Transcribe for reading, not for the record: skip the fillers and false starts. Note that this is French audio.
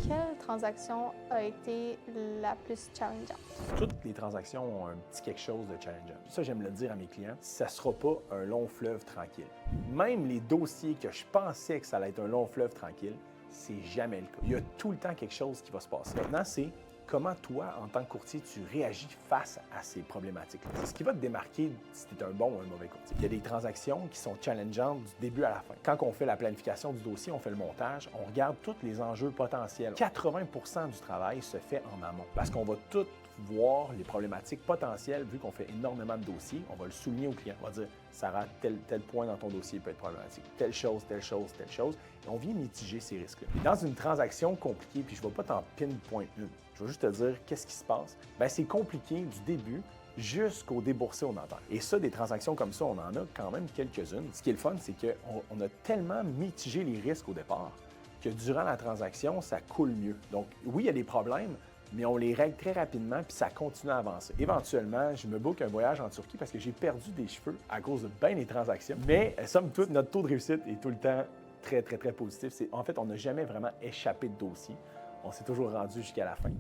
Quelle transaction a été la plus challengeante? Toutes les transactions ont un petit quelque chose de challengeant. Ça, j'aime le dire à mes clients, ça ne sera pas un long fleuve tranquille. Même les dossiers que je pensais que ça allait être un long fleuve tranquille, c'est jamais le cas. Il y a tout le temps quelque chose qui va se passer. Maintenant, c'est comment toi, en tant que courtier, tu réagis face à ces problématiques-là. C'est ce qui va te démarquer si tu es un bon ou un mauvais courtier. Il y a des transactions qui sont challengeantes du début à la fin. Quand on fait la planification du dossier, on fait le montage, on regarde tous les enjeux potentiels. 80% du travail se fait en amont parce qu'on va tout voir les problématiques potentielles, vu qu'on fait énormément de dossiers, on va le souligner au client. On va dire, Sarah, tel point dans ton dossier peut être problématique. Telle chose, telle chose, telle chose. Et on vient mitiger ces risques-là. Dans une transaction compliquée, puis je ne vais pas t'en pinpoint une, je vais juste te dire qu'est-ce qui se passe. Bien, c'est compliqué du début jusqu'au déboursé au notaire. Et ça, des transactions comme ça, on en a quand même quelques-unes. Ce qui est le fun, c'est qu'on a tellement mitigé les risques au départ que durant la transaction, ça coule mieux. Donc, oui, il y a des problèmes, mais on les règle très rapidement, puis ça continue à avancer. Éventuellement, je me book un voyage en Turquie parce que j'ai perdu des cheveux à cause de bien des transactions. Mais, somme toute, notre taux de réussite est tout le temps très positif. En fait, on n'a jamais vraiment échappé de dossier. On s'est toujours rendu jusqu'à la fin.